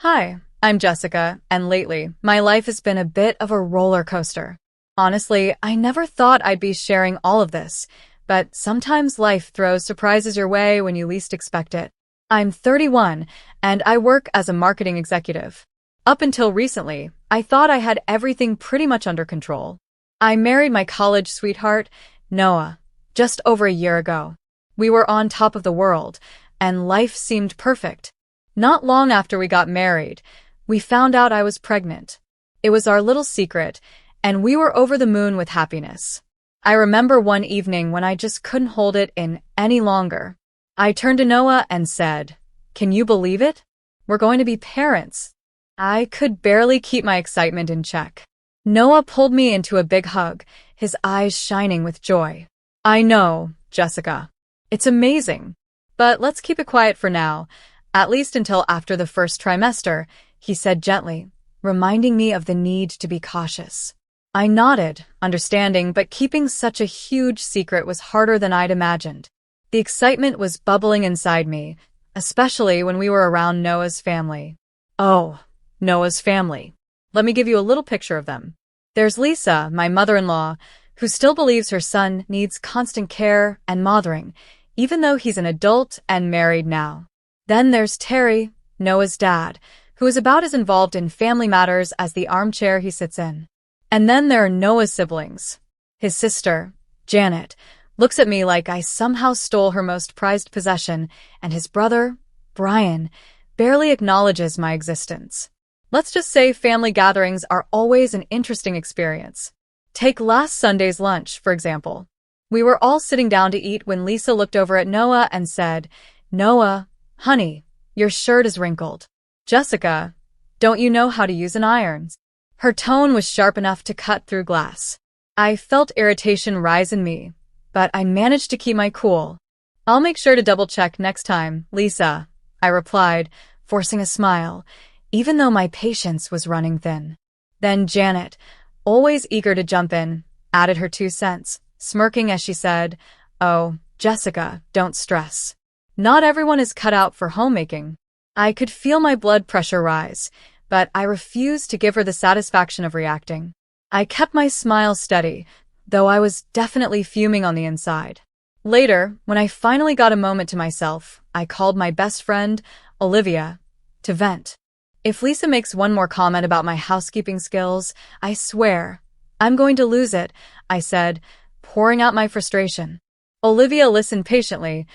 Hi, I'm Jessica, and lately, my life has been a bit of a roller coaster. Honestly, I never thought I'd be sharing all of this, but sometimes life throws surprises your way when you least expect it. I'm 31, and I work as a marketing executive. Up until recently, I thought I had everything pretty much under control. I married my college sweetheart, Noah, just over a year ago. We were on top of the world, and life seemed perfect. Not long after we got married, we found out I was pregnant. It was our little secret, and we were over the moon with happiness. I remember one evening when I just couldn't hold it in any longer. I turned to Noah and said, "Can you believe it? We're going to be parents." I could barely keep my excitement in check. Noah pulled me into a big hug, his eyes shining with joy. "I know, Jessica. It's amazing. But let's keep it quiet for now, at least until after the first trimester," he said gently, reminding me of the need to be cautious. I nodded, understanding, but keeping such a huge secret was harder than I'd imagined. The excitement was bubbling inside me, especially when we were around Noah's family. Oh, Noah's family. Let me give you a little picture of them. There's Lisa, my mother-in-law, who still believes her son needs constant care and mothering, even though he's an adult and married now. Then there's Terry, Noah's dad, who is about as involved in family matters as the armchair he sits in. And then there are Noah's siblings. His sister, Janet, looks at me like I somehow stole her most prized possession, and his brother, Brian, barely acknowledges my existence. Let's just say family gatherings are always an interesting experience. Take last Sunday's lunch, for example. We were all sitting down to eat when Lisa looked over at Noah and said, "Noah, honey, your shirt is wrinkled. Jessica, don't you know how to use an iron?" Her tone was sharp enough to cut through glass. I felt irritation rise in me, but I managed to keep my cool. "I'll make sure to double-check next time, Lisa," I replied, forcing a smile, even though my patience was running thin. Then Janet, always eager to jump in, added her 2 cents, smirking as she said, "Oh, Jessica, don't stress. Not everyone is cut out for homemaking." I could feel my blood pressure rise, but I refused to give her the satisfaction of reacting. I kept my smile steady, though I was definitely fuming on the inside. Later, when I finally got a moment to myself, I called my best friend, Olivia, to vent. "If Lisa makes one more comment about my housekeeping skills, I swear, I'm going to lose it," I said, pouring out my frustration. Olivia listened patiently,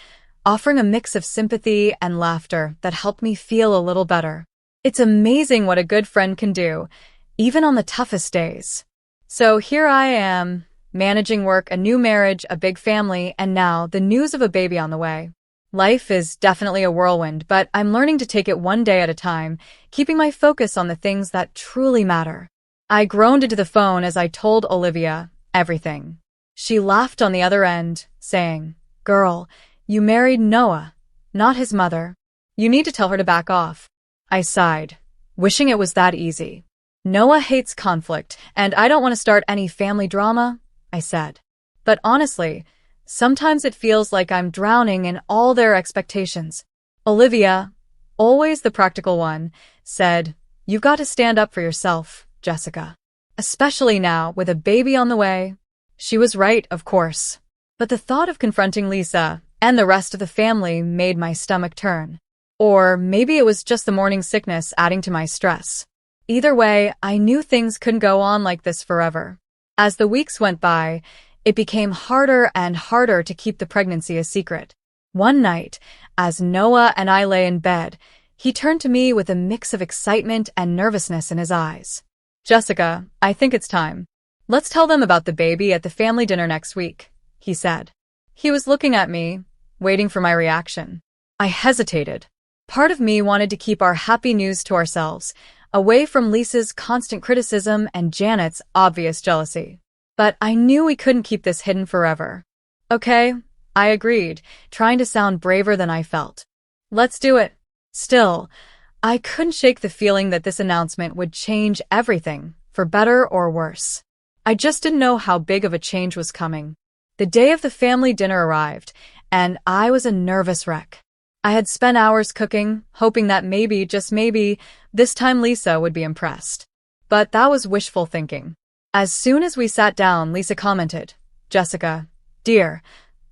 offering a mix of sympathy and laughter that helped me feel a little better. It's amazing what a good friend can do, even on the toughest days. So here I am, managing work, a new marriage, a big family, and now the news of a baby on the way. Life is definitely a whirlwind, but I'm learning to take it one day at a time, keeping my focus on the things that truly matter. I groaned into the phone as I told Olivia everything. She laughed on the other end, saying, "Girl, you married Noah, not his mother. You need to tell her to back off." I sighed, wishing it was that easy. "Noah hates conflict, and I don't want to start any family drama," I said. But honestly, sometimes it feels like I'm drowning in all their expectations. Olivia, always the practical one, said, "You've got to stand up for yourself, Jessica. Especially now, with a baby on the way." She was right, of course. But the thought of confronting Lisa and the rest of the family made my stomach turn. Or maybe it was just the morning sickness adding to my stress. Either way, I knew things couldn't go on like this forever. As the weeks went by, it became harder and harder to keep the pregnancy a secret. One night, as Noah and I lay in bed, he turned to me with a mix of excitement and nervousness in his eyes. "Jessica, I think it's time. Let's tell them about the baby at the family dinner next week," he said. He was looking at me, waiting for my reaction. I hesitated. Part of me wanted to keep our happy news to ourselves, away from Lisa's constant criticism and Janet's obvious jealousy. But I knew we couldn't keep this hidden forever. "Okay," I agreed, trying to sound braver than I felt. "Let's do it." Still, I couldn't shake the feeling that this announcement would change everything, for better or worse. I just didn't know how big of a change was coming. The day of the family dinner arrived, and I was a nervous wreck. I had spent hours cooking, hoping that maybe, just maybe, this time Lisa would be impressed. But that was wishful thinking. As soon as we sat down, Lisa commented, "Jessica, dear,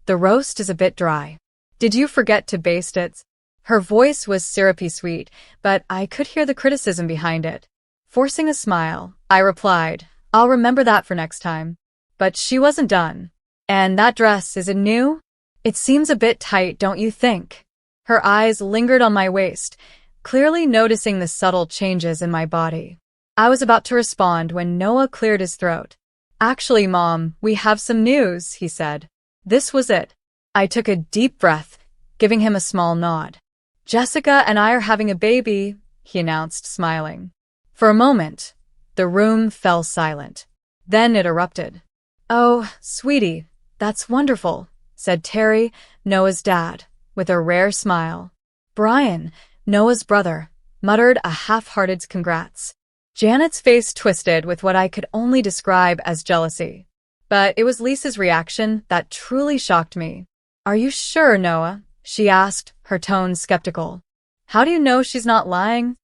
the roast is a bit dry. Did you forget to baste it?" Her voice was syrupy sweet, but I could hear the criticism behind it. Forcing a smile, I replied, "I'll remember that for next time." But she wasn't done. "And that dress, is it new? It seems a bit tight, don't you think?" Her eyes lingered on my waist, clearly noticing the subtle changes in my body. I was about to respond when Noah cleared his throat. "Actually, Mom, we have some news," he said. This was it. I took a deep breath, giving him a small nod. "Jessica and I are having a baby," he announced, smiling. For a moment, the room fell silent. Then it erupted. "Oh, sweetie, that's wonderful," said Terry, Noah's dad, with a rare smile. Brian, Noah's brother, muttered a half-hearted congrats. Janet's face twisted with what I could only describe as jealousy. But it was Lisa's reaction that truly shocked me. "Are you sure, Noah?" she asked, her tone skeptical. "How do you know she's not lying?"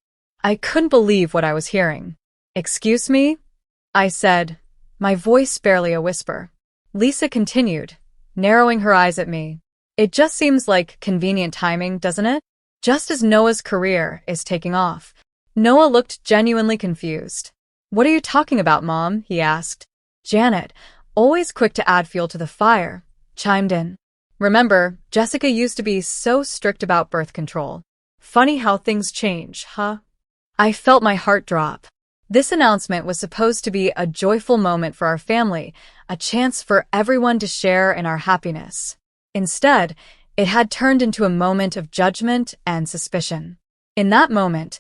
I couldn't believe what I was hearing. "Excuse me?" I said, my voice barely a whisper. Lisa continued, narrowing her eyes at me. "It just seems like convenient timing, doesn't it? Just as Noah's career is taking off." Noah looked genuinely confused. "What are you talking about, Mom?" he asked. Janet, always quick to add fuel to the fire, chimed in. "Remember, Jessica used to be so strict about birth control. Funny how things change, huh?" I felt my heart drop. This announcement was supposed to be a joyful moment for our family, a chance for everyone to share in our happiness. Instead, it had turned into a moment of judgment and suspicion. In that moment,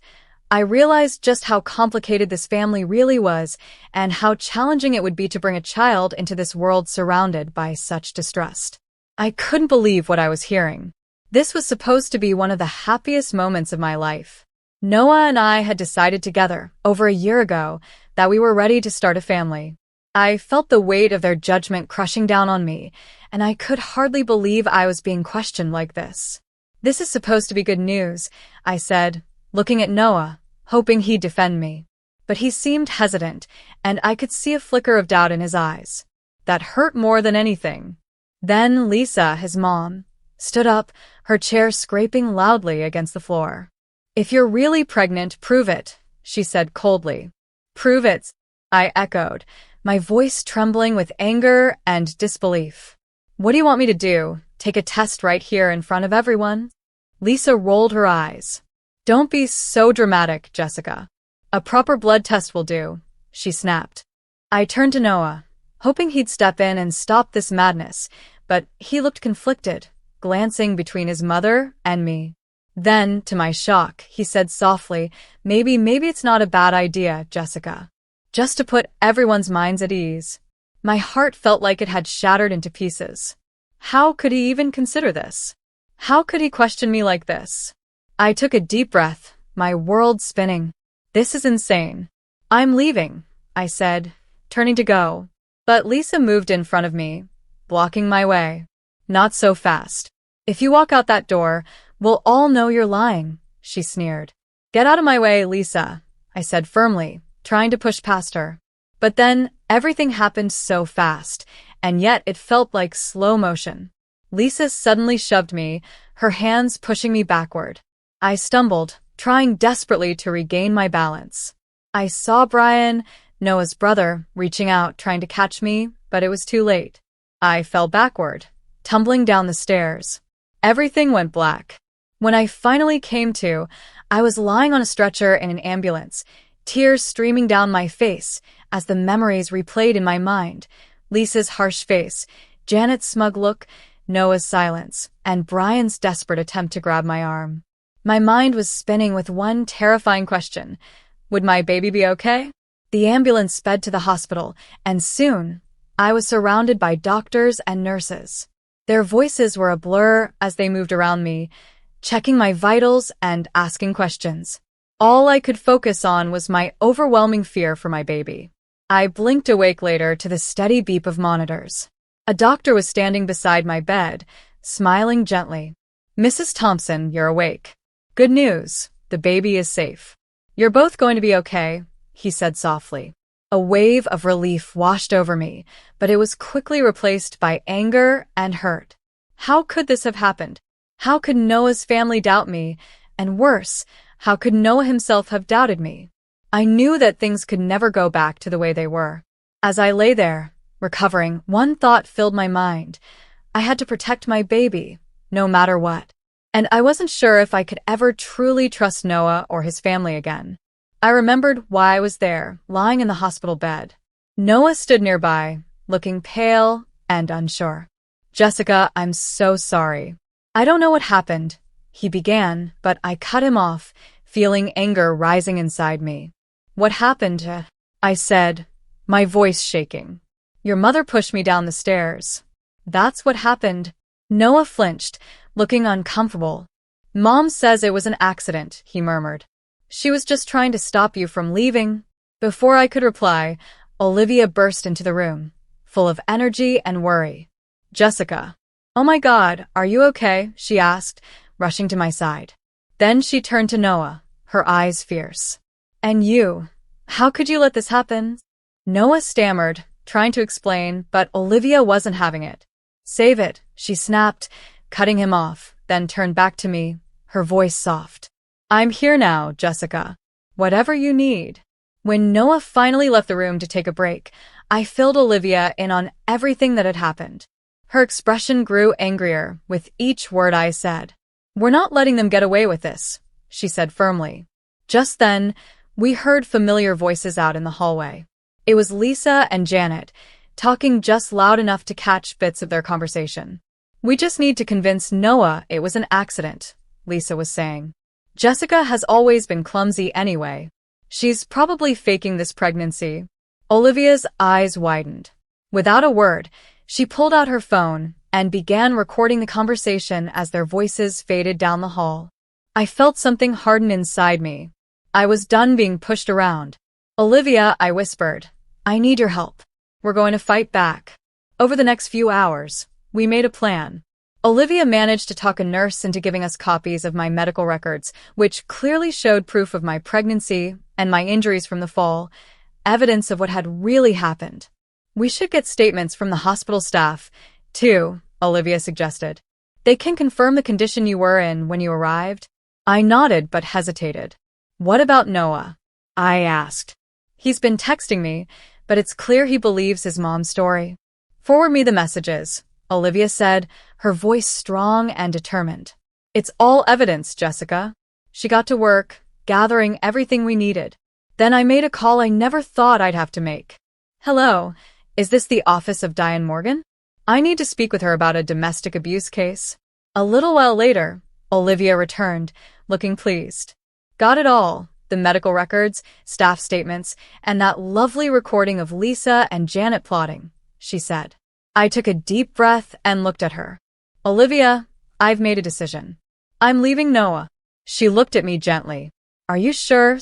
I realized just how complicated this family really was and how challenging it would be to bring a child into this world surrounded by such distrust. I couldn't believe what I was hearing. This was supposed to be one of the happiest moments of my life. Noah and I had decided together, over a year ago, that we were ready to start a family. I felt the weight of their judgment crushing down on me, and I could hardly believe I was being questioned like this. "This is supposed to be good news," I said, looking at Noah, hoping he'd defend me. But he seemed hesitant, and I could see a flicker of doubt in his eyes. That hurt more than anything. Then Lisa, his mom, stood up, her chair scraping loudly against the floor. "If you're really pregnant, prove it," she said coldly. "Prove it," I echoed, my voice trembling with anger and disbelief. "What do you want me to do? Take a test right here in front of everyone?" Lisa rolled her eyes. "Don't be so dramatic, Jessica. A proper blood test will do," she snapped. I turned to Noah, hoping he'd step in and stop this madness, but he looked conflicted, glancing between his mother and me. Then, to my shock, he said softly, maybe it's not a bad idea, Jessica. Just to put everyone's minds at ease." My heart felt like it had shattered into pieces. How could he even consider this? How could he question me like this? I took a deep breath, my world spinning. "This is insane. I'm leaving," I said, turning to go. But Lisa moved in front of me, blocking my way. "Not so fast. If you walk out that door, we'll all know you're lying," she sneered. "Get out of my way, Lisa," I said firmly, trying to push past her. But then everything happened so fast, and yet it felt like slow motion. Lisa suddenly shoved me, her hands pushing me backward. I stumbled, trying desperately to regain my balance. I saw Brian, Noah's brother, reaching out, trying to catch me, but it was too late. I fell backward, tumbling down the stairs. Everything went black. When I finally came to, I was lying on a stretcher in an ambulance, tears streaming down my face as the memories replayed in my mind. Lisa's harsh face, Janet's smug look, Noah's silence, and Brian's desperate attempt to grab my arm. My mind was spinning with one terrifying question. Would my baby be okay? The ambulance sped to the hospital, and soon, I was surrounded by doctors and nurses. Their voices were a blur as they moved around me, checking my vitals and asking questions. All I could focus on was my overwhelming fear for my baby. I blinked awake later to the steady beep of monitors. A doctor was standing beside my bed, smiling gently. Mrs. Thompson, you're awake. Good news, the baby is safe. You're both going to be okay, he said softly. A wave of relief washed over me, but it was quickly replaced by anger and hurt. How could this have happened? How could Noah's family doubt me? And worse, how could Noah himself have doubted me? I knew that things could never go back to the way they were. As I lay there, recovering, one thought filled my mind. I had to protect my baby, no matter what. And I wasn't sure if I could ever truly trust Noah or his family again. I remembered why I was there, lying in the hospital bed. Noah stood nearby, looking pale and unsure. Jessica, I'm so sorry. I don't know what happened, he began, but I cut him off, feeling anger rising inside me. What happened? I said, my voice shaking. Your mother pushed me down the stairs. That's what happened. Noah flinched, looking uncomfortable. Mom says it was an accident, he murmured. She was just trying to stop you from leaving. Before I could reply, Olivia burst into the room, full of energy and worry. Jessica. Oh my God, are you okay? She asked, rushing to my side. Then she turned to Noah, her eyes fierce. And you? How could you let this happen? Noah stammered, trying to explain, but Olivia wasn't having it. Save it, she snapped, cutting him off, then turned back to me, her voice soft. I'm here now, Jessica. Whatever you need. When Noah finally left the room to take a break, I filled Olivia in on everything that had happened. Her expression grew angrier with each word I said. We're not letting them get away with this, she said firmly. Just then, we heard familiar voices out in the hallway. It was Lisa and Janet, talking just loud enough to catch bits of their conversation. We just need to convince Noah it was an accident, Lisa was saying. Jessica has always been clumsy anyway. She's probably faking this pregnancy. Olivia's eyes widened. Without a word, she pulled out her phone and began recording the conversation as their voices faded down the hall. I felt something harden inside me. I was done being pushed around. Olivia, I whispered, I need your help. We're going to fight back. Over the next few hours, we made a plan. Olivia managed to talk a nurse into giving us copies of my medical records, which clearly showed proof of my pregnancy and my injuries from the fall, evidence of what had really happened. We should get statements from the hospital staff, too, Olivia suggested. They can confirm the condition you were in when you arrived. I nodded but hesitated. What about Noah? I asked. He's been texting me, but it's clear he believes his mom's story. Forward me the messages, Olivia said, her voice strong and determined. It's all evidence, Jessica. She got to work, gathering everything we needed. Then I made a call I never thought I'd have to make. Hello, is this the office of Diane Morgan? I need to speak with her about a domestic abuse case. A little while later, Olivia returned, looking pleased. Got it all, the medical records, staff statements, and that lovely recording of Lisa and Janet plotting, she said. I took a deep breath and looked at her. Olivia, I've made a decision. I'm leaving Noah. She looked at me gently. Are you sure?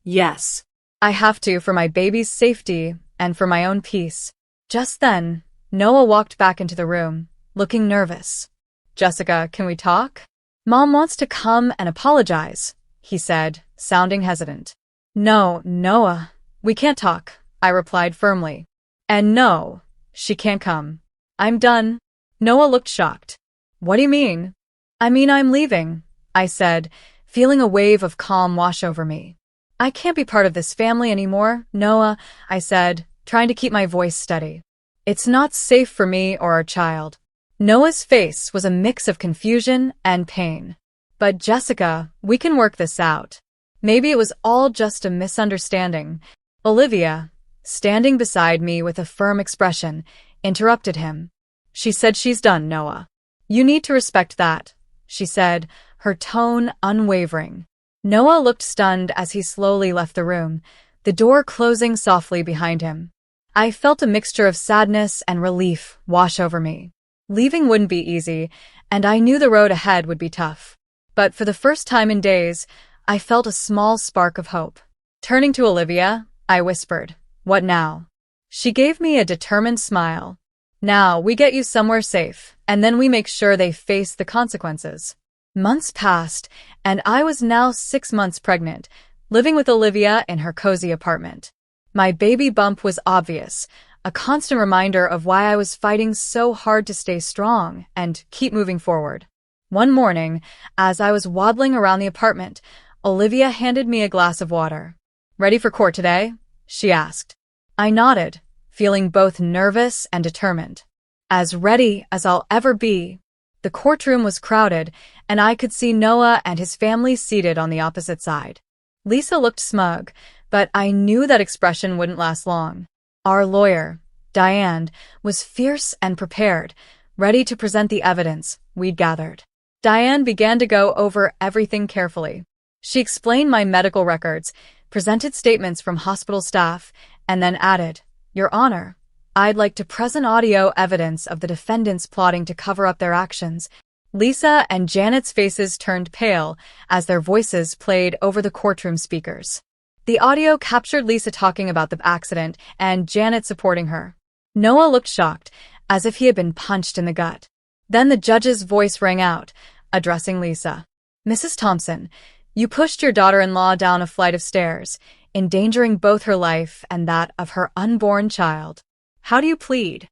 Yes. I have to for my baby's safety and for my own peace. Just then, Noah walked back into the room, looking nervous. Jessica, can we talk? Mom wants to come and apologize, he said, sounding hesitant. No, Noah, we can't talk, I replied firmly. And no, she can't come. I'm done. Noah looked shocked. What do you mean? I mean I'm leaving, I said, feeling a wave of calm wash over me. I can't be part of this family anymore, Noah, I said, trying to keep my voice steady. It's not safe for me or our child. Noah's face was a mix of confusion and pain. But Jessica, we can work this out. Maybe it was all just a misunderstanding. Olivia, standing beside me with a firm expression, interrupted him. She said she's done, Noah. You need to respect that, she said, her tone unwavering. Noah looked stunned as he slowly left the room, the door closing softly behind him. I felt a mixture of sadness and relief wash over me. Leaving wouldn't be easy, and I knew the road ahead would be tough. But for the first time in days, I felt a small spark of hope. Turning to Olivia, I whispered, "What now?" She gave me a determined smile. "Now we get you somewhere safe, and then we make sure they face the consequences." Months passed, and I was now 6 months pregnant, living with Olivia in her cozy apartment. My baby bump was obvious, a constant reminder of why I was fighting so hard to stay strong and keep moving forward. One morning, as I was waddling around the apartment, Olivia handed me a glass of water. "Ready for court today?" she asked. I nodded, feeling both nervous and determined. As ready as I'll ever be. The courtroom was crowded, and I could see Noah and his family seated on the opposite side. Lisa looked smug, but I knew that expression wouldn't last long. Our lawyer, Diane, was fierce and prepared, ready to present the evidence we'd gathered. Diane began to go over everything carefully. She explained my medical records, presented statements from hospital staff, and then added, "Your Honor, I'd like to present audio evidence of the defendants plotting to cover up their actions." Lisa and Janet's faces turned pale as their voices played over the courtroom speakers. The audio captured Lisa talking about the accident and Janet supporting her. Noah looked shocked, as if he had been punched in the gut. Then the judge's voice rang out, addressing Lisa. "Mrs. Thompson, you pushed your daughter-in-law down a flight of stairs, endangering both her life and that of her unborn child. How do you plead?"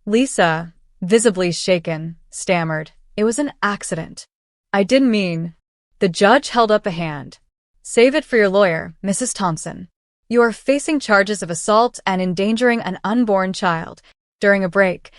Lisa, visibly shaken, stammered, "It was an accident. I didn't mean." The judge held up a hand. "Save it for your lawyer, Mrs. Thompson. You are facing charges of assault and endangering an unborn child." During a break,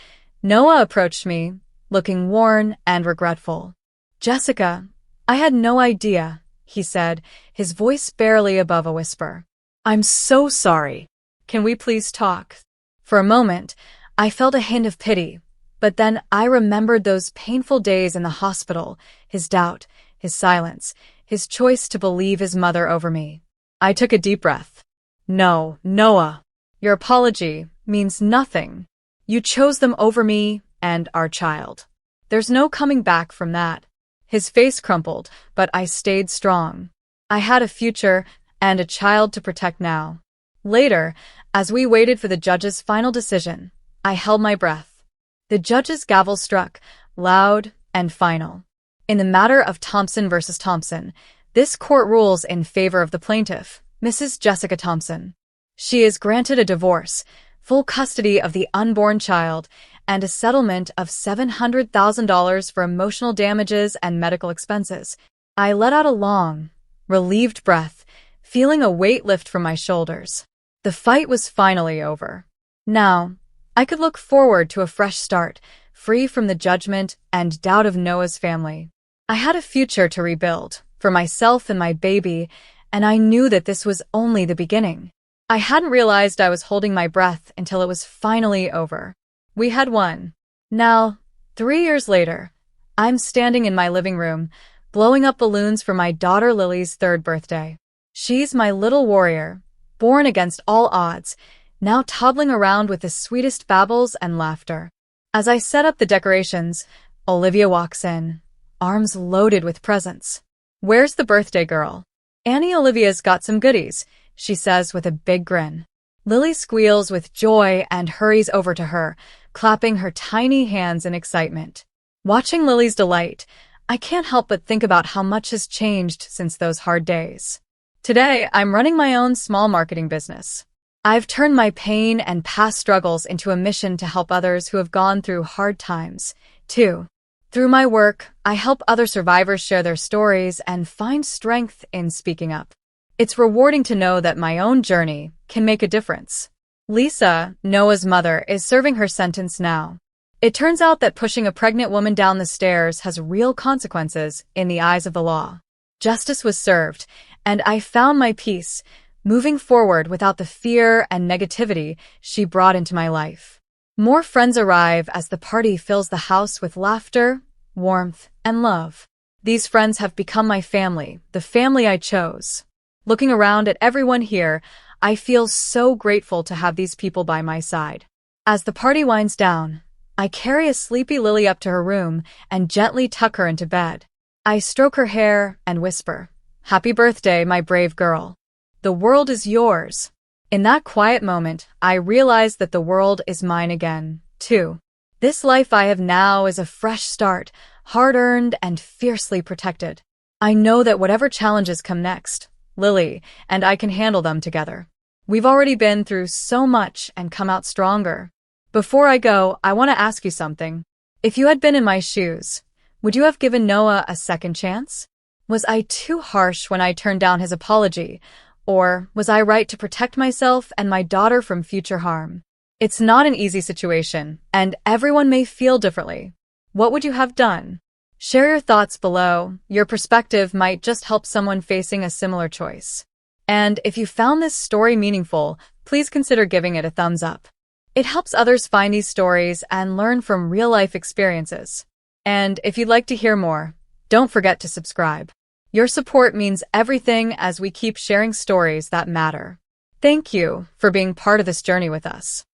Noah approached me, looking worn and regretful. "Jessica, I had no idea," he said, his voice barely above a whisper. "I'm so sorry. Can we please talk?" For a moment, I felt a hint of pity, but then I remembered those painful days in the hospital, his doubt, his silence, his choice to believe his mother over me. I took a deep breath. "No, Noah, your apology means nothing. You chose them over me and our child. There's no coming back from that." His face crumpled, but I stayed strong. I had a future and a child to protect now. Later, as we waited for the judge's final decision, I held my breath. The judge's gavel struck, loud and final. In the matter of Thompson versus Thompson, this court rules in favor of the plaintiff, Mrs. Jessica Thompson. She is granted a divorce, full custody of the unborn child, and a settlement of $700,000 for emotional damages and medical expenses. I let out a long, relieved breath, feeling a weight lift from my shoulders. The fight was finally over. Now, I could look forward to a fresh start, free from the judgment and doubt of Noah's family. I had a future to rebuild, for myself and my baby, and I knew that this was only the beginning. I hadn't realized I was holding my breath until it was finally over. We had won. Now, 3 years later, I'm standing in my living room, blowing up balloons for my daughter Lily's 3rd birthday. She's my little warrior, born against all odds, now toddling around with the sweetest babbles and laughter. As I set up the decorations, Olivia walks in, arms loaded with presents. "Where's the birthday girl?" "Annie Olivia's got some goodies," she says with a big grin. Lily squeals with joy and hurries over to her, clapping her tiny hands in excitement. Watching Lily's delight, I can't help but think about how much has changed since those hard days. Today, I'm running my own small marketing business. I've turned my pain and past struggles into a mission to help others who have gone through hard times, too. Through my work, I help other survivors share their stories and find strength in speaking up. It's rewarding to know that my own journey can make a difference. Lisa, Noah's mother, is serving her sentence now. It turns out that pushing a pregnant woman down the stairs has real consequences in the eyes of the law. Justice was served, and I found my peace, moving forward without the fear and negativity she brought into my life. More friends arrive as the party fills the house with laughter, warmth, and love. These friends have become my family, the family I chose. Looking around at everyone here, I feel so grateful to have these people by my side. As the party winds down, I carry a sleepy Lily up to her room and gently tuck her into bed. I stroke her hair and whisper, "Happy birthday, my brave girl. The world is yours." In that quiet moment, I realize that the world is mine again, too. This life I have now is a fresh start, hard-earned and fiercely protected. I know that whatever challenges come next, Lily and I can handle them together. We've already been through so much and come out stronger. Before I go, I want to ask you something. If you had been in my shoes, would you have given Noah a second chance? Was I too harsh when I turned down his apology, or was I right to protect myself and my daughter from future harm? It's not an easy situation, and everyone may feel differently. What would you have done? Share your thoughts below. Your perspective might just help someone facing a similar choice. And if you found this story meaningful, please consider giving it a thumbs up. It helps others find these stories and learn from real-life experiences. And if you'd like to hear more, don't forget to subscribe. Your support means everything as we keep sharing stories that matter. Thank you for being part of this journey with us.